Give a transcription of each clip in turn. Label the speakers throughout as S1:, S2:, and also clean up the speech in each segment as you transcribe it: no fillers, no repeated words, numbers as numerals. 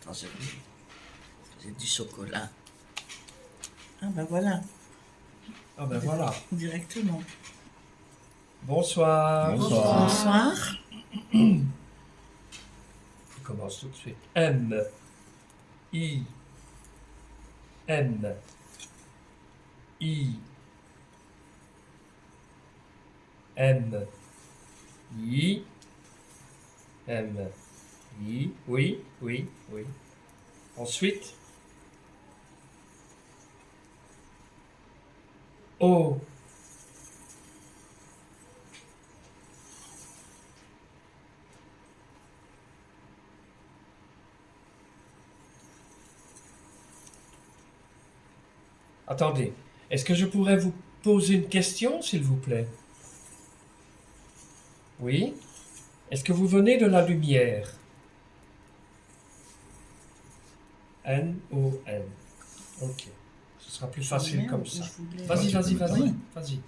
S1: Enfin, c'est du chocolat. Ah ben voilà.
S2: Ah ben voilà.
S1: Directement.
S2: Bonsoir.
S3: Bonsoir.
S1: Bonsoir.
S2: On commence tout de suite. M. I. M. I. M. I. M. I. Oui, oui, oui. Ensuite. O. Attendez, est-ce que je pourrais vous poser une question, s'il vous plaît? Oui? Est-ce que vous venez de la lumière? N-O-N. Ok. Ce sera plus facile comme ça. Vas-y, vas-y, vas-y.
S1: Oui.
S2: Vas-y.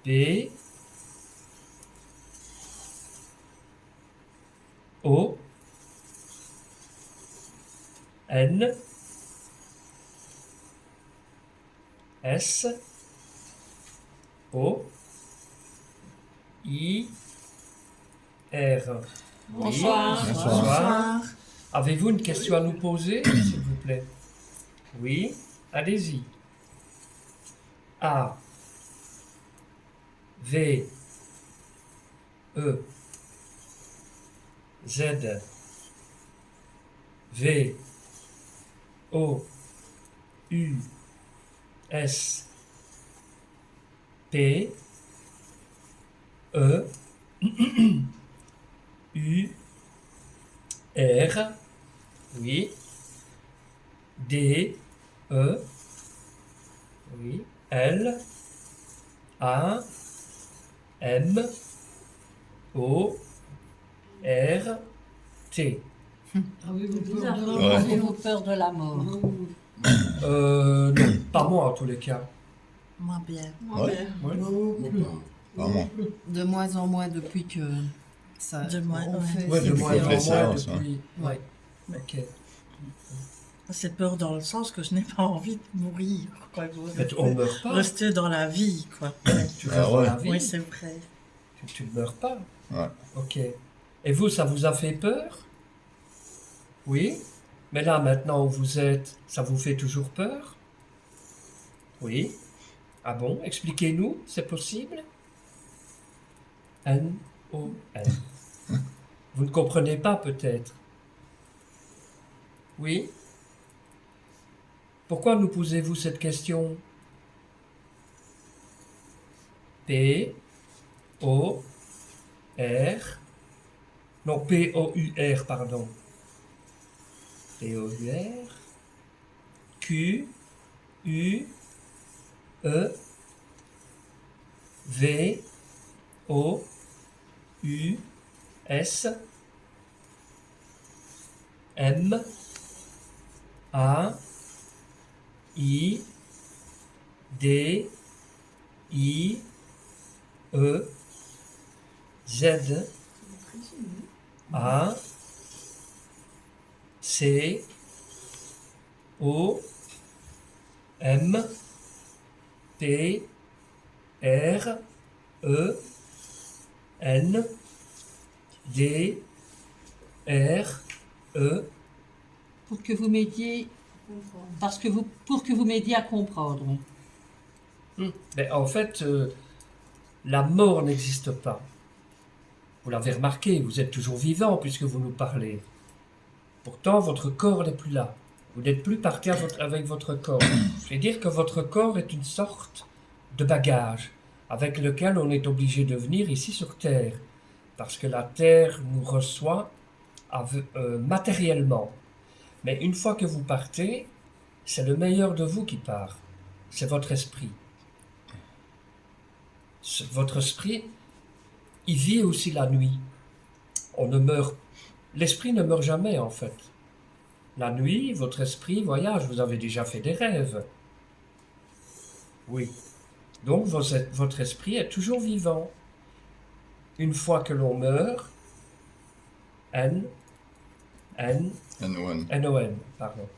S2: B. O. N. S. O. I. R.
S4: Bonsoir.
S2: Oui.
S1: Bonsoir.
S2: Avez-vous une question à nous poser, s'il vous plaît? Oui. Allez-y. A. V. E. Z. V. O. U. S. P. E. U. R. Oui. D. E. Oui. L. A. M. O. R. T.
S4: Avez-vous peur de la mort?
S2: Non, pas moi en tous les cas.
S1: Moi bien.
S3: Ouais.
S2: Ouais.
S3: Vraiment.
S5: De moins en moins depuis que ça.
S1: De moins,
S5: on
S1: ouais.
S5: fait
S2: Ouais, de
S5: ces
S2: moins en
S3: séances.
S2: moins
S3: Séances,
S2: depuis. Ouais. Ok.
S1: C'est peur dans le sens que je n'ai pas envie de mourir. Quoi.
S2: Mais on meurt pas.
S1: Rester dans la vie, quoi.
S2: Tu restes
S3: Ah
S2: dans
S3: ouais.
S2: la vie.
S1: Oui, c'est vrai.
S2: Tu ne meurs pas.
S3: Ouais.
S2: Ok. Et vous, ça vous a fait peur? Oui. Mais là, maintenant où vous êtes, ça vous fait toujours peur? Oui. Ah bon? Expliquez-nous, c'est possible? N-O-N. Vous ne comprenez pas peut-être? Oui? Pourquoi nous posez-vous cette question? P, O, R, non, P-O-U-R, pardon. P-O-U-R, Q, U, E, V, O, U, S, M, A, I, D, I, E, Z, A, C, O, M, P, R, E, N, D, R, E.
S4: Pour que vous m'aidiez, pour que vous m'aidiez à comprendre.
S2: Mais en fait, la mort n'existe pas. Vous l'avez remarqué, vous êtes toujours vivant puisque vous nous parlez. Pourtant, votre corps n'est plus là. Vous n'êtes plus parti avec votre corps. Je vais dire que votre corps est une sorte de bagage avec lequel on est obligé de venir ici sur Terre. Parce que la Terre nous reçoit matériellement. Mais une fois que vous partez, c'est le meilleur de vous qui part. C'est votre esprit. Votre esprit, il vit aussi la nuit. On ne meurt. L'esprit ne meurt jamais en fait. La nuit, votre esprit voyage. Vous avez déjà fait des rêves. Oui. Donc votre esprit est toujours vivant. Une fois que l'on meurt,
S3: N-O-N.
S2: pardon.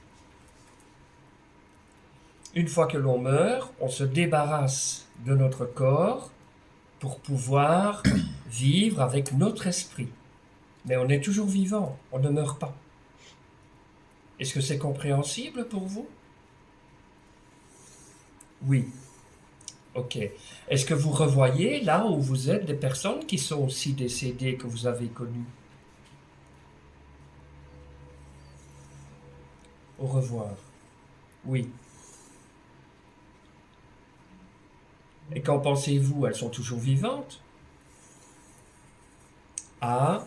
S2: Une fois que l'on meurt, on se débarrasse de notre corps pour pouvoir vivre avec notre esprit. Mais on est toujours vivant, on ne meurt pas. Est-ce que c'est compréhensible pour vous? Oui. Ok. Est-ce que vous revoyez là où vous êtes des personnes qui sont aussi décédées que vous avez connues? Au revoir. Oui. Et qu'en pensez-vous? Elles sont toujours vivantes? A,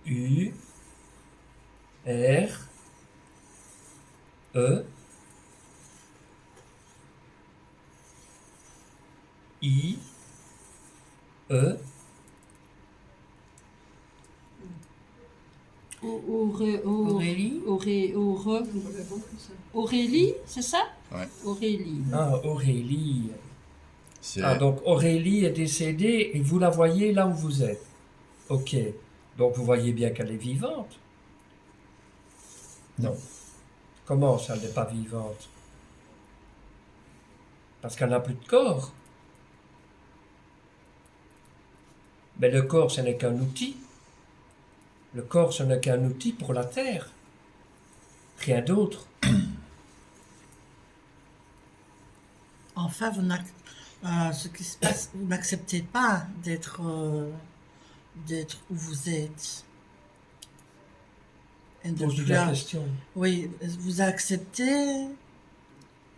S2: U, R, E, I, E,
S5: Aurélie.
S4: Aurélie, c'est ça?
S3: Ouais.
S4: Aurélie.
S2: ah, Aurélie.
S3: C'est
S2: Ah, donc Aurélie est décédée et vous la voyez là où vous êtes. Ok. Donc vous voyez bien qu'elle est vivante. Non. Comment ça, elle n'est pas vivante? Parce qu'elle n'a plus de corps. Mais le corps, ce n'est qu'un outil. Le corps, ce n'est qu'un outil pour la terre. Rien d'autre.
S6: Enfin, ce qui se passe, vous n'acceptez pas d'être où vous êtes. Et de
S2: Posez
S6: plus-
S2: la question.
S6: Oui, vous acceptez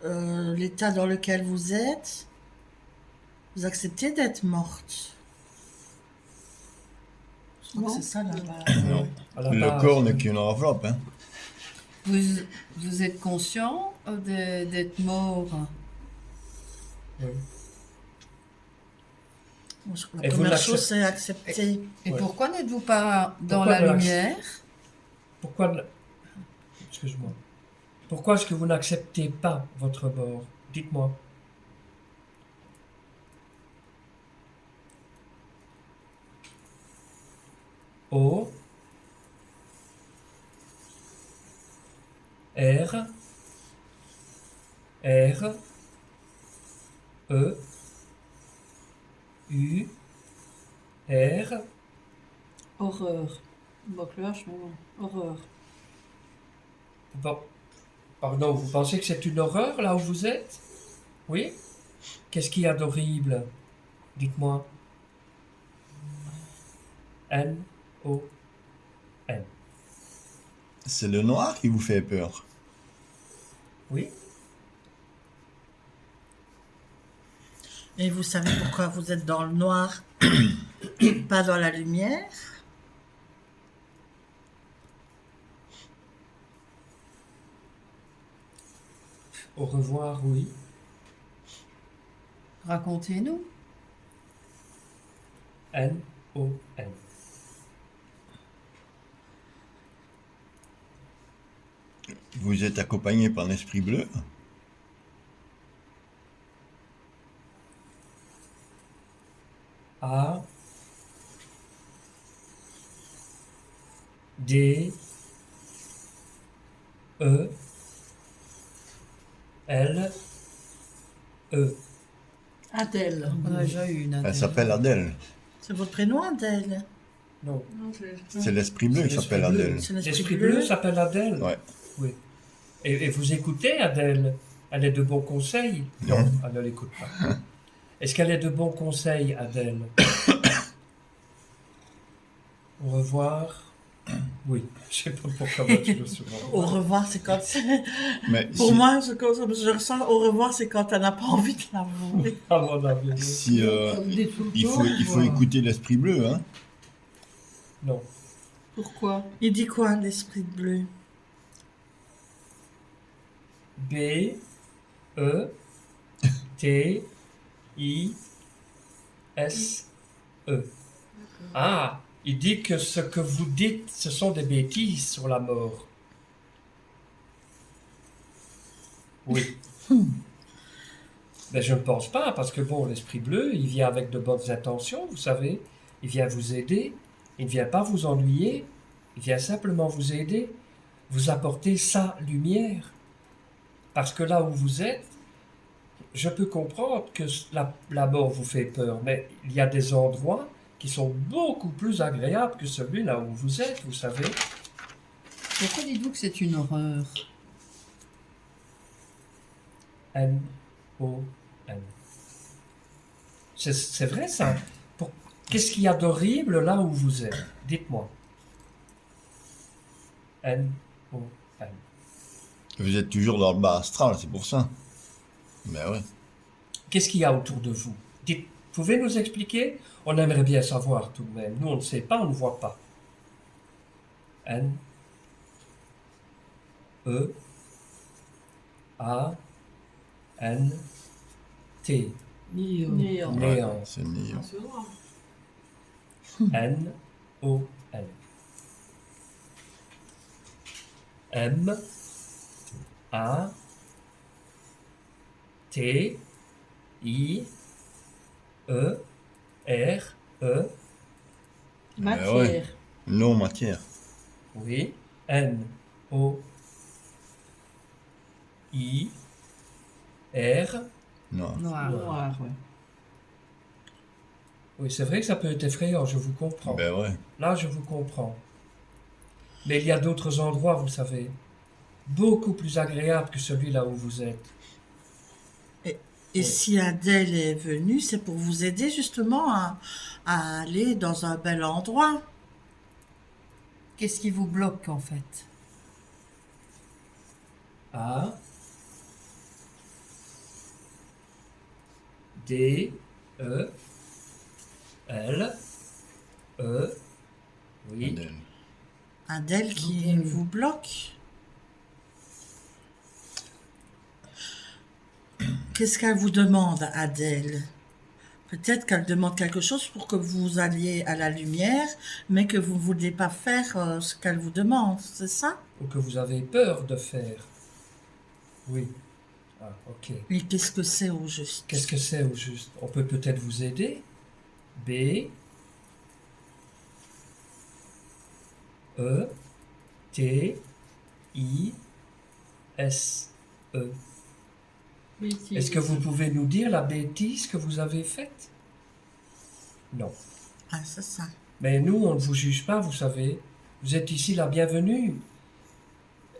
S6: l'état dans lequel vous êtes. Vous acceptez d'être morte. Je crois que
S4: Non.
S6: c'est ça là-bas.
S3: non.
S2: À la
S3: Le
S2: base,
S3: corps n'est qu'une enveloppe. Hein.
S5: Vous êtes conscient d'être mort?
S2: oui.
S6: La
S2: Et vous
S6: première
S2: l'acceptez-
S6: chose, c'est accepter.
S5: Et
S2: Ouais.
S5: pourquoi n'êtes-vous pas dans
S2: Pourquoi
S5: la
S2: ne l'acc-
S5: lumière?
S2: Pourquoi... Excuse-moi. Pourquoi est-ce que vous n'acceptez pas votre mort? Dites-moi. O R R E U R
S4: Horreur. Bocloche, non. Horreur.
S2: Bon. Pardon, vous pensez que c'est une horreur là où vous êtes? Oui? Qu'est-ce qu'il y a d'horrible? Dites-moi. N-O-N.
S3: C'est le noir qui vous fait peur.
S2: Oui?
S6: Et vous savez pourquoi vous êtes dans le noir et pas dans la lumière?
S2: Au revoir, oui.
S5: Racontez-nous.
S2: N-O-N.
S3: Vous êtes accompagné par l'esprit bleu.
S2: A D E L E.
S6: Adèle.
S5: On a déjà eu une
S3: Elle
S5: Adèle.
S3: s'appelle Adèle.
S6: C'est votre prénom, Adèle?
S2: Non.
S3: C'est l'esprit bleu
S2: C'est
S3: qui s'appelle
S2: l'esprit bleu.
S3: Adèle.
S6: C'est
S2: L'esprit bleu s'appelle Adèle.
S3: Ouais.
S2: Oui. Et vous écoutez Adèle? Elle est de bons conseils? Non, elle ne l'écoute pas. Est-ce qu'elle est de bons conseils, Adèle? Au revoir. Oui, je sais pas pourquoi moi tu le souvent.
S6: Au revoir, c'est quand.
S3: Mais
S6: Pour
S3: si,
S6: moi, je ressens au revoir, c'est quand elle n'a pas envie de l'avouer.
S2: À mon avis.
S3: si, il faut écouter l'esprit bleu. Hein.
S2: Non.
S4: Pourquoi?
S6: Il dit quoi, l'esprit bleu?
S2: B E T I S E. Ah, il dit que ce que vous dites, ce sont des bêtises sur la mort. Oui. Mais je ne pense pas, parce que bon, l'esprit bleu, il vient avec de bonnes intentions, vous savez. Il vient vous aider. Il ne vient pas vous ennuyer, il vient simplement vous aider, vous apporter sa lumière. Parce que là où vous êtes, je peux comprendre que la mort vous fait peur, mais il y a des endroits qui sont beaucoup plus agréables que celui là où vous êtes, vous savez.
S5: Pourquoi dites-vous que c'est une horreur?
S2: N-O-N. C'est vrai ça. Qu'est-ce qu'il y a d'horrible là où vous êtes? Dites-moi. N-O-N.
S3: Vous êtes toujours dans le bas astral, c'est pour ça. Ben ouais.
S2: Qu'est-ce qu'il y a autour de vous? Dites, pouvez nous expliquer? On aimerait bien savoir tout de même. Nous, on ne sait pas, on ne voit pas. N, E, A, N, T.
S4: Néant.
S2: Néant.
S3: C'est néant.
S2: N, O, N. M, A, T, I, E, R, E,
S4: Matière.
S3: ouais. Non matière.
S2: oui, N, O, I, R.
S3: Non.
S5: Noir.
S4: Noir, ouais.
S2: Oui, c'est vrai que ça peut être effrayant, je vous comprends.
S3: Ben ouais.
S2: Là, je vous comprends. Mais il y a d'autres endroits, vous savez, beaucoup plus agréables que celui-là où vous êtes.
S6: Et
S2: Oui.
S6: si Adèle est venue, c'est pour vous aider justement à aller dans un bel endroit.
S5: Qu'est-ce qui vous bloque en fait?
S2: A, D, E, L, E, oui,
S3: Adèle.
S6: Adèle qui
S2: Adèle.
S6: vous bloque. Qu'est-ce qu'elle vous demande, Adèle? Peut-être qu'elle demande quelque chose pour que vous alliez à la lumière, mais que vous ne voulez pas faire ce qu'elle vous demande, c'est ça?
S2: ou que vous avez peur de faire. Oui. Ah, ok.
S6: Et qu'est-ce que c'est au juste?
S2: Qu'est-ce que c'est au juste? On peut peut-être vous aider. B, E, T, I, S, E.
S4: Bêtise.
S2: Est-ce que vous pouvez nous dire la bêtise que vous avez faite? Non.
S6: Ah, c'est ça.
S2: Mais nous, on ne vous juge pas, vous savez. Vous êtes ici la bienvenue.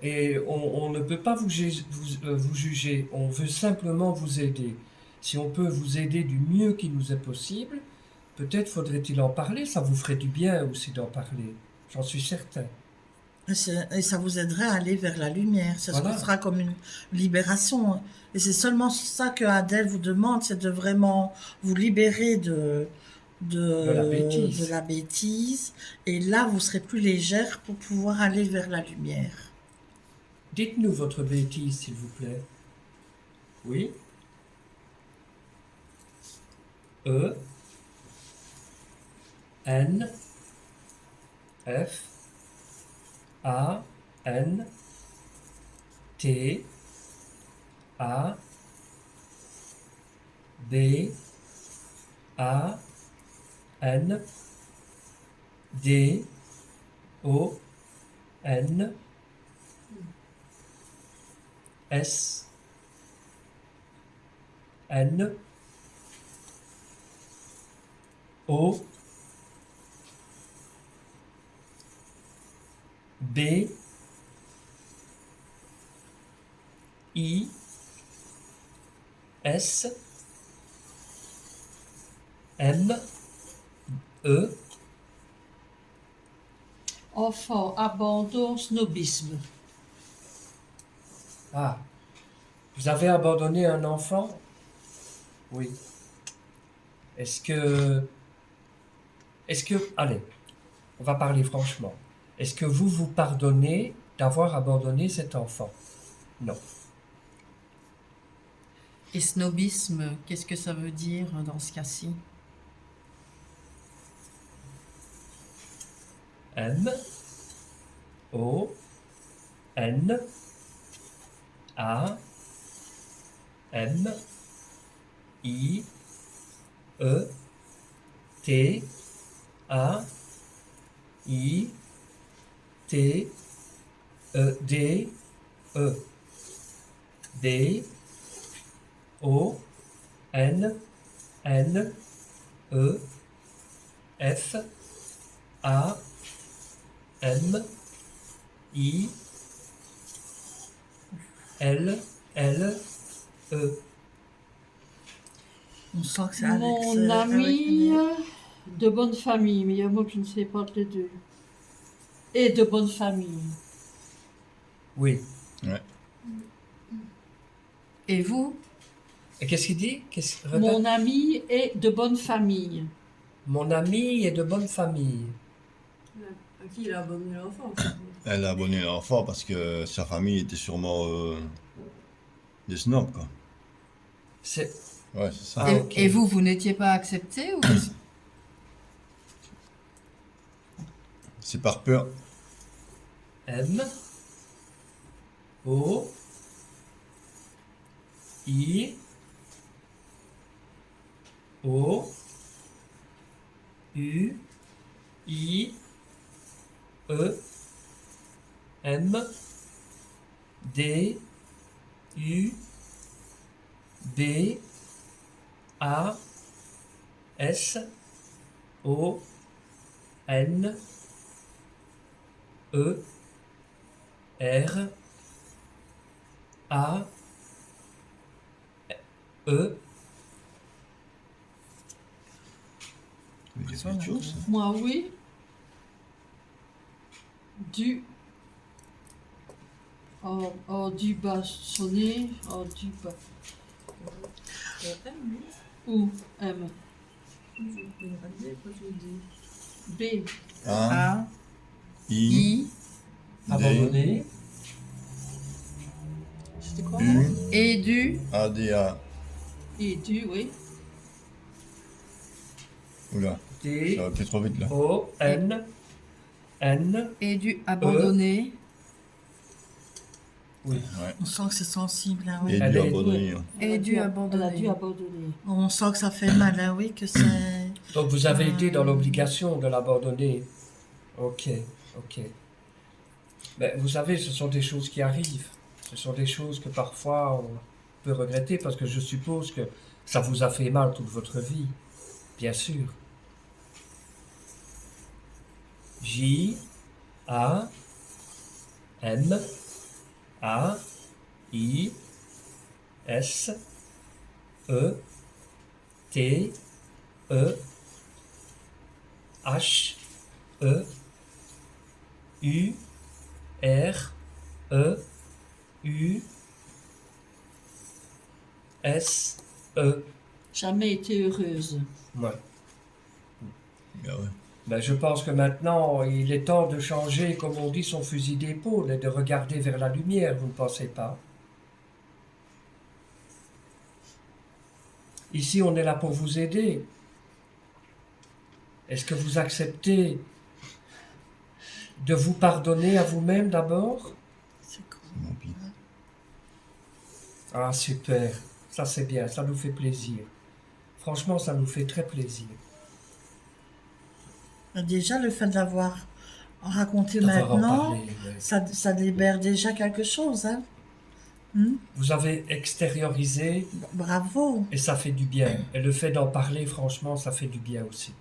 S2: Et on ne peut pas vous juger. On veut simplement vous aider. Si on peut vous aider du mieux qui nous est possible, peut-être faudrait-il en parler. Ça vous ferait du bien aussi d'en parler. J'en suis certain.
S6: Et ça vous aiderait à aller vers la lumière. Ça
S2: Voilà.
S6: sera comme une libération. Et c'est seulement ça que Adèle vous demande, c'est de vraiment vous libérer
S2: la bêtise.
S6: de la bêtise. Et là, vous serez plus légère pour pouvoir aller vers la lumière.
S2: Dites-nous votre bêtise, s'il vous plaît. Oui. E, N, F, A, N, T, A, B, A, N, D, O, N, S, N, O, B, I, S, M, E,
S4: Enfant, abandon, snobisme.
S2: Ah, vous avez abandonné un enfant? Oui. Est-ce que, allez, on va parler franchement. Est-ce que vous vous pardonnez d'avoir abandonné cet enfant? Non.
S5: Et snobisme, qu'est-ce que ça veut dire dans ce cas-ci?
S2: M, O, N, A, M, I, E, T, A, I, T, D, E. D, O, N, N, E, F, A, M, I, L, L, E.
S6: On sent que c'est avec
S4: Mon ami de bonne famille, mais il y a un mot que je ne sais pas entre les deux. Et de bonne famille.
S2: Oui.
S5: Et vous?
S2: Et qu'est-ce qu'il dit? Répète.
S4: Mon ami est de bonne famille.
S2: Mon ami est de bonne famille.
S7: À qui il a abonné l'enfant?
S3: Elle a abonné l'enfant parce que sa famille était sûrement des snobs, quoi.
S2: C'est...
S3: Ouais, c'est ça.
S2: Ah,
S5: et,
S2: ok.
S5: et vous, vous n'étiez pas accepté ou...
S3: C'est par peur.
S2: M, O, I, O, U, I, E, M, D, U, B, A, S, O, N, E, R, A, E.
S3: Il y a quelque chose.
S4: Moi, oui. Du. Du bas sonné. Du bas. Ou M. B.
S3: A,
S5: A,
S3: I,
S5: I,
S3: D,
S2: Abandonné.
S4: C'était quoi?
S3: U,
S5: et du,
S3: A, D, A.
S4: Et du, oui.
S3: Oula,
S2: D,
S3: ça va peut-être trop vite là.
S2: O, N, N.
S5: et du abandonné.
S2: Oui.
S3: Ouais.
S6: On sent que c'est sensible, hein, oui.
S3: Et
S2: Elle
S3: du
S2: est-
S3: abandonné. hein.
S5: Et du
S4: Elle a
S5: abandonné.
S4: dû abandonner.
S6: On sent que ça fait mal, hein, oui, que c'est...
S2: Donc vous avez été dans l'obligation de l'abandonner. Ok, ok. Mais vous savez, ce sont des choses qui arrivent. Ce sont des choses que parfois on peut regretter parce que je suppose que ça vous a fait mal toute votre vie. Bien sûr. J, A, M, A, I, S, E, T, E, H, E, U, R, E, U, S, E.
S4: Jamais été heureuse.
S2: Ouais.
S3: Ah ouais.
S2: Ben, je pense que maintenant, il est temps de changer, comme on dit, son fusil d'épaule et de regarder vers la lumière, vous ne pensez pas? Ici, on est là pour vous aider. Est-ce que vous acceptez de vous pardonner à vous-même d'abord?
S6: C'est cool.
S3: C'est mon pire.
S2: Ah, super. Ça, c'est bien. Ça nous fait plaisir. Franchement, ça nous fait très plaisir.
S6: Déjà, le fait d'avoir raconté
S2: D'avoir en
S6: maintenant,
S2: parlé, ouais.
S6: ça libère déjà quelque chose, hein.
S2: Vous avez extériorisé
S6: Bravo.
S2: et ça fait du bien. Et le fait d'en parler, franchement, ça fait du bien aussi.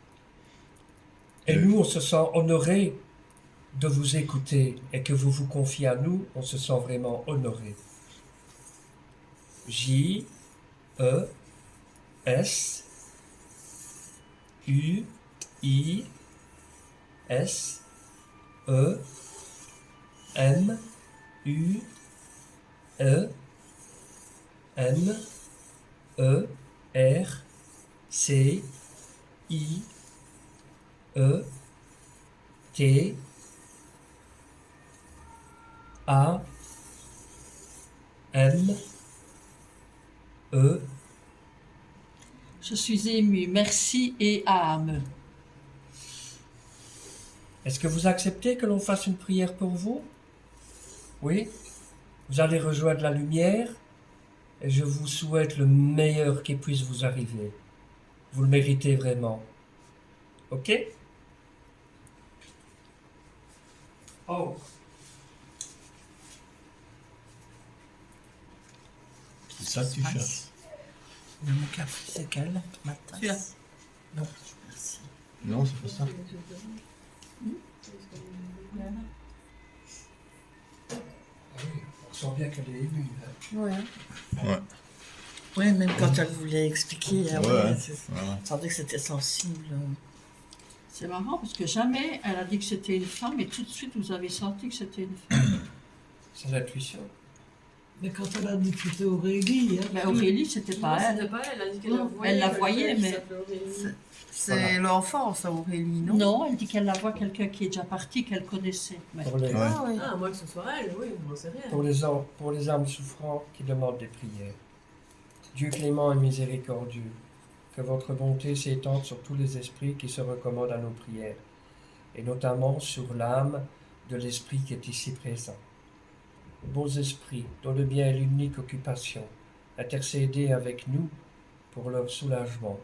S2: Et
S3: Oui.
S2: nous, on se sent honoré de vous écouter et que vous vous confiez à nous, on se sent vraiment honoré. J, E, S, U, I, S, E, M, U, E, N, E, R, C, I, E, T, A, M, E.
S4: Je suis émue. Merci et âme.
S2: Est-ce que vous acceptez que l'on fasse une prière pour vous? Oui? Vous allez rejoindre la lumière et je vous souhaite le meilleur qui puisse vous arriver. Vous le méritez vraiment. Ok? Oh,
S3: C'est ça que tu cherches.
S6: Mais mon café, c'est quel? Ma tasse?
S5: Celui-là.
S6: Non, merci.
S3: Non, c'est pas ça.
S2: on sent bien qu'elle est émue. Hein.
S5: Ouais.
S6: Oui, même quand elle voulait expliquer, ah
S3: Ouais,
S6: ouais,
S3: ouais.
S6: c'est-
S3: Voilà.
S6: je sentais que c'était sensible.
S4: C'est marrant parce que jamais elle a dit que c'était une femme et tout de suite vous avez senti que c'était une femme.
S2: C'est l'intuition.
S8: Mais quand elle a dit que c'était Aurélie, hein,
S4: Mais Aurélie, c'était pas
S7: Non,
S4: elle.
S7: c'était pas elle. Elle a dit qu'elle
S4: Non,
S7: la voyait.
S4: elle la
S7: quelqu'un
S4: voyait,
S7: qui
S4: mais-
S7: s'appelait Aurélie.
S5: C'est l'enfant, ça, Aurélie, non?
S4: Non, elle dit qu'elle la voit quelqu'un qui est déjà parti, qu'elle connaissait. Mais
S2: Pour les,
S3: Ouais.
S5: Ah oui.
S7: Ah, moi que ce soit elle, oui, on n'en sait rien.
S2: pour les âmes souffrantes qui demandent des prières. Dieu clément et miséricordieux, que votre bonté s'étende sur tous les esprits qui se recommandent à nos prières, et notamment sur l'âme de l'esprit qui est ici présent. Beaux esprits, dont le bien est l'unique occupation, intercédez avec nous pour leur soulagement.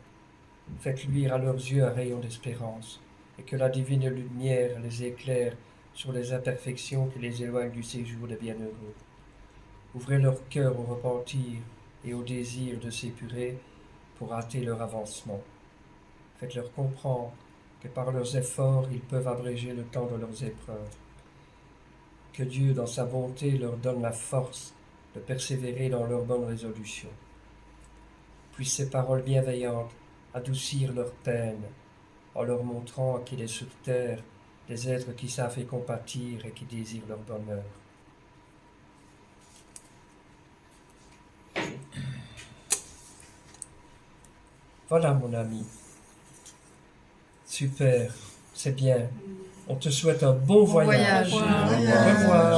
S2: Faites luire à leurs yeux un rayon d'espérance, et que la divine lumière les éclaire sur les imperfections qui les éloignent du séjour des bienheureux. Ouvrez leur cœur au repentir et au désir de s'épurer pour hâter leur avancement. Faites-leur comprendre que par leurs efforts ils peuvent abréger le temps de leurs épreuves. Que Dieu, dans sa bonté, leur donne la force de persévérer dans leurs bonnes résolutions. Puissent ces paroles bienveillantes adoucir leurs peines en leur montrant qu'il est sur terre des êtres qui savent et compatir et qui désirent leur bonheur. Voilà mon ami. Super, c'est bien. On te souhaite un bon voyage.
S5: voyage.
S3: Au
S2: Au revoir.